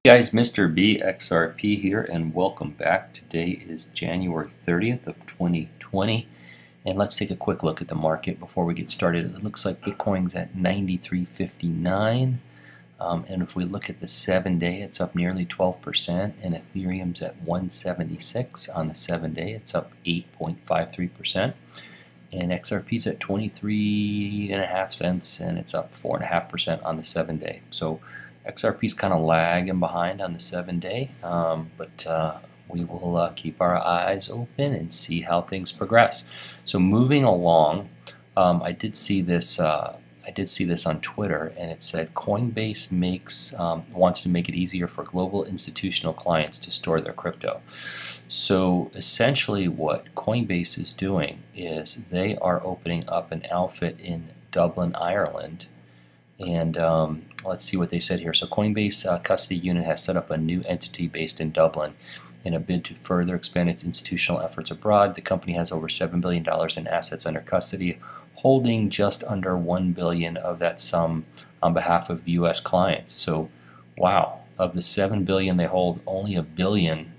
Guys, Mr. B XRP here, and welcome back. Today is January 30th of 2020, and let's take a quick look at the market before we get started. It looks like Bitcoin's at 93.59, and if we look at the 7-day, it's up nearly 12%, and Ethereum's at 176 on the 7-day. It's up 8.53%, and XRP's at 23.5 cents, and it's up 4.5% on the 7-day. So XRP's kind of lagging behind on the 7-day, but we will keep our eyes open and see how things progress. So moving along, I did see this. I did see this on Twitter, and it said Coinbase wants to make it easier for global institutional clients to store their crypto. So essentially, what Coinbase is doing is they are opening up an outfit in Dublin, Ireland. And let's see what they said here. So Coinbase Custody unit has set up a new entity based in Dublin in a bid to further expand its institutional efforts abroad. The company has over $7 billion in assets under custody, holding just under $1 billion of that sum on behalf of U.S. clients. So, wow, of the $7 billion they hold, only $1 billion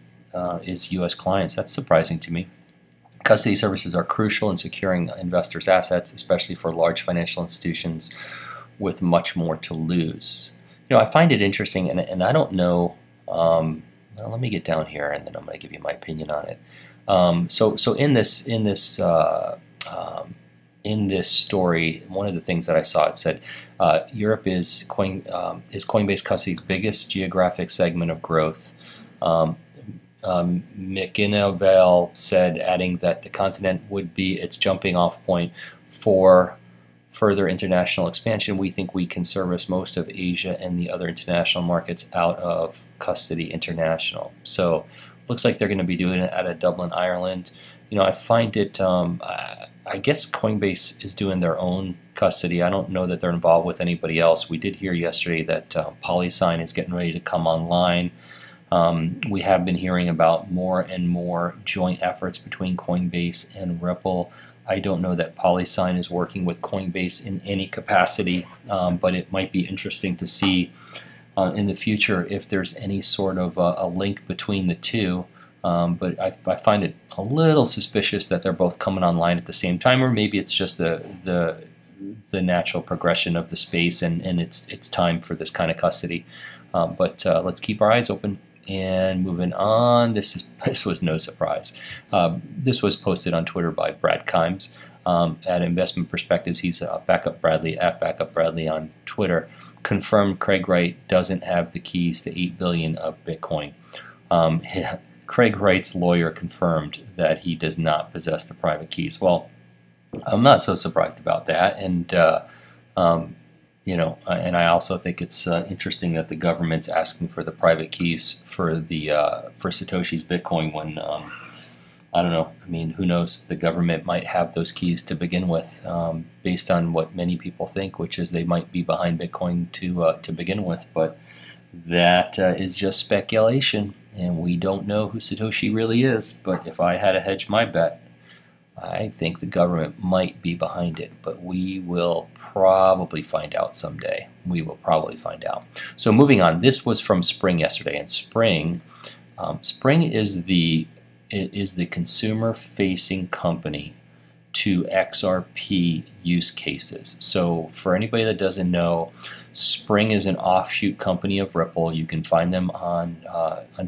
is U.S. clients. That's surprising to me. Custody services are crucial in securing investors' assets, especially for large financial institutions with much more to lose. You know, I find it interesting, and I don't know. Well, let me get down here, and then I'm going to give you my opinion on it. So in this story, one of the things that I saw, it said Europe is Coinbase Custody's biggest geographic segment of growth. McIneville said, adding that the continent would be its jumping off point for further international expansion. We think we can service most of Asia and the other international markets out of Custody International. So looks like they're going to be doing it out of Dublin, Ireland. You know, I find it, I guess Coinbase is doing their own custody. I don't know that they're involved with anybody else. We did hear yesterday that PolySign is getting ready to come online. We have been hearing about more and more joint efforts between Coinbase and Ripple. I don't know that PolySign is working with Coinbase in any capacity, but it might be interesting to see in the future if there's any sort of a link between the two. But I find it a little suspicious that they're both coming online at the same time, or maybe it's just the natural progression of the space, and it's time for this kind of custody. But let's keep our eyes open. And moving on, this was no surprise. This was posted on Twitter by Brad Kimes at Investment Perspectives. He's Backup Bradley at Backup Bradley on Twitter. Confirmed Craig Wright doesn't have the keys to 8 billion of Bitcoin. Craig Wright's lawyer confirmed that he does not possess the private keys. Well, I'm not so surprised about that, and you know, and I also think it's interesting that the government's asking for the private keys for Satoshi's Bitcoin when I don't know. I mean, who knows? The government might have those keys to begin with, based on what many people think, which is they might be behind Bitcoin to begin with. But that is just speculation, and we don't know who Satoshi really is. But if I had to hedge my bet, I think the government might be behind it, but we will probably find out someday. We will probably find out. So moving on, this was from Spring yesterday, and Spring is the consumer-facing company to XRP use cases. So for anybody that doesn't know, Spring is an offshoot company of Ripple. You can find them on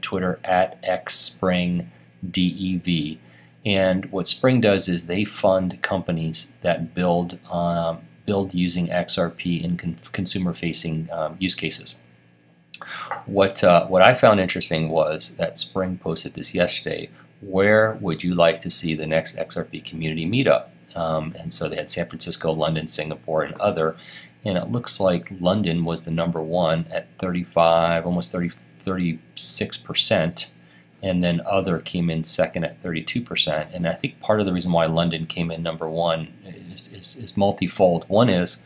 Twitter at xspringdev. And what Spring does is they fund companies that build using XRP in consumer-facing use cases. What I found interesting was that Spring posted this yesterday. Where would you like to see the next XRP community meetup? And so they had San Francisco, London, Singapore, and other. And it looks like London was the #1 at 35, almost 36%. And then other came in second at 32%. And I think part of the reason why London came in #1 is multifold. One is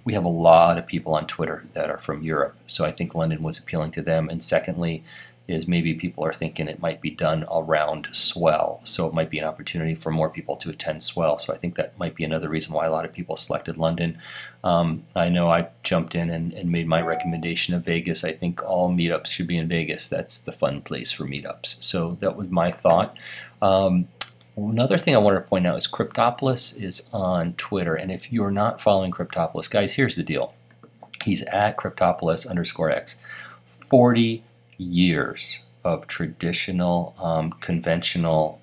we have a lot of people on Twitter that are from Europe, so I think London was appealing to them. And secondly, is maybe people are thinking it might be done around Swell, so it might be an opportunity for more people to attend Swell. So I think that might be another reason why a lot of people selected London. I know I jumped in and made my recommendation of Vegas. I think all meetups should be in Vegas. That's the fun place for meetups. So that was my thought. Another thing I wanted to point out is Cryptopolis is on Twitter, and if you're not following Cryptopolis, guys, here's the deal. He's at Cryptopolis_X. 40 years of traditional, conventional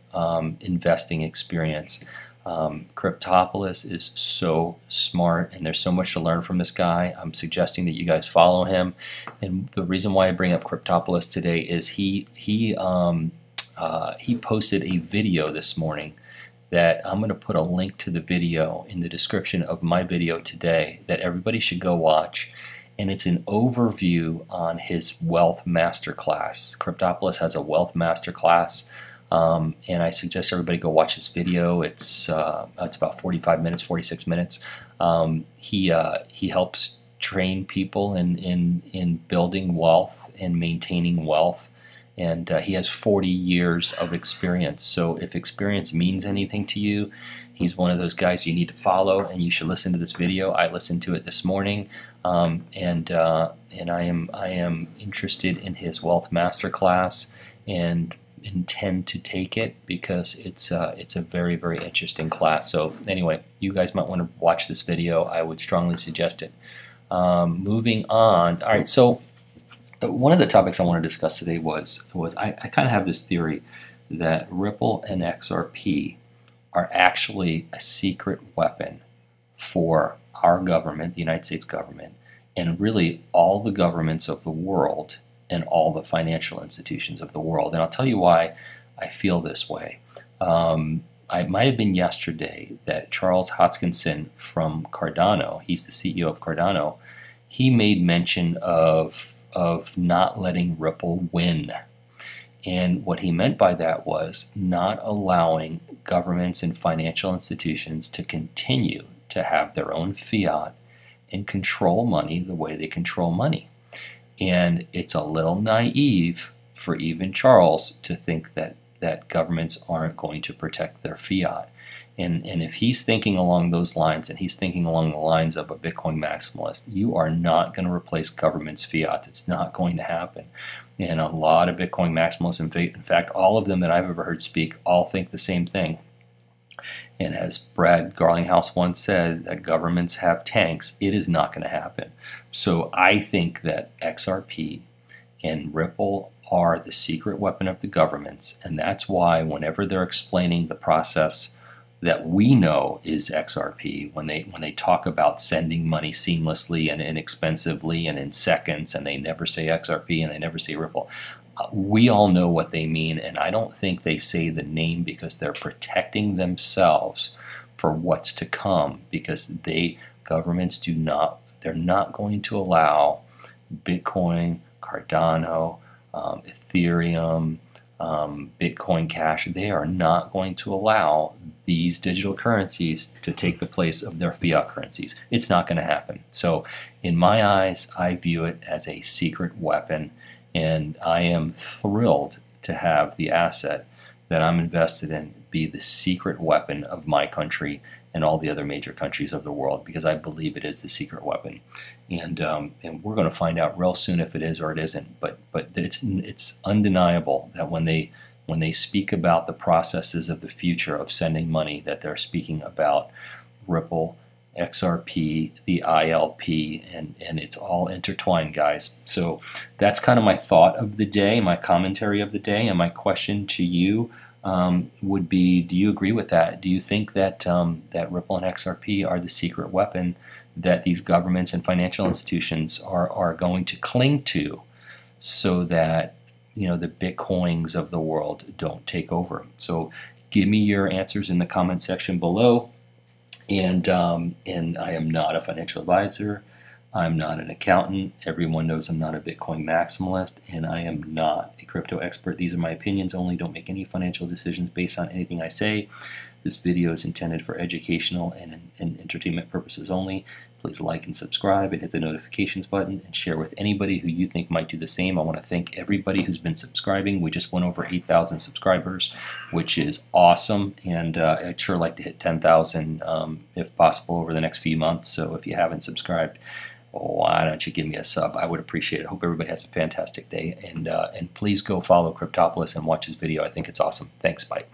investing experience. Cryptopolis is so smart, and there's so much to learn from this guy. I'm suggesting that you guys follow him. And the reason why I bring up Cryptopolis today is he posted a video this morning that I'm going to put a link to the video in the description of my video today that everybody should go watch. And it's an overview on his wealth masterclass. Cryptopolis has a wealth masterclass, and I suggest everybody go watch this video. It's about 45 minutes, 46 minutes. He helps train people in building wealth and maintaining wealth. And he has 40 years of experience. So if experience means anything to you, he's one of those guys you need to follow, and you should listen to this video. I listened to it this morning, and I am interested in his wealth masterclass and intend to take it because it's a very, very interesting class. So anyway, you guys might want to watch this video. I would strongly suggest it. Moving on. All right, so one of the topics I want to discuss today was I kind of have this theory that Ripple and XRP are actually a secret weapon for our government, the United States government, and really all the governments of the world and all the financial institutions of the world. And I'll tell you why I feel this way. It might have been yesterday that Charles Hoskinson from Cardano, he's the CEO of Cardano, he made mention of not letting Ripple win. And what he meant by that was not allowing governments and financial institutions to continue to have their own fiat and control money the way they control money. And it's a little naive for even Charles to think that governments aren't going to protect their fiat. And if he's thinking along those lines, and he's thinking along the lines of a Bitcoin maximalist, you are not going to replace government's fiat. It's not going to happen. And a lot of Bitcoin maximalists, in fact, all of them that I've ever heard speak, all think the same thing. And as Brad Garlinghouse once said, that governments have tanks, it is not going to happen. So I think that XRP and Ripple are the secret weapon of the governments, and that's why whenever they're explaining the process that we know is XRP, when they talk about sending money seamlessly and inexpensively and in seconds, and they never say XRP and they never say Ripple, we all know what they mean. And I don't think they say the name because they're protecting themselves for what's to come, because governments they're not going to allow Bitcoin, Cardano, Ethereum, Bitcoin Cash, they are not going to allow these digital currencies to take the place of their fiat currencies. It's not going to happen. So in my eyes, I view it as a secret weapon, and I am thrilled to have the asset that I'm invested in be the secret weapon of my country and all the other major countries of the world, because I believe it is the secret weapon. And we're going to find out real soon if it is or it isn't. But it's undeniable that when they speak about the processes of the future of sending money, that they're speaking about Ripple, XRP, the ILP, and it's all intertwined, guys. So that's kind of my thought of the day, my commentary of the day, and my question to you would be: do you agree with that? Do you think that that Ripple and XRP are the secret weapon that these governments and financial institutions are going to cling to, so that the Bitcoins of the world don't take over? So give me your answers in the comment section below. And I am not a financial advisor. I'm not an accountant. Everyone knows I'm not a Bitcoin maximalist, and I am not a crypto expert. These are my opinions only. Don't make any financial decisions based on anything I say. This video is intended for educational and entertainment purposes only. Please like and subscribe and hit the notifications button and share with anybody who you think might do the same. I want to thank everybody who's been subscribing. We just went over 8,000 subscribers, which is awesome, and I'd sure like to hit 10,000 if possible over the next few months. So if you haven't subscribed, why don't you give me a sub? I would appreciate it. Hope everybody has a fantastic day, and please go follow Cryptopolis and watch his video. I think it's awesome. Thanks, bye.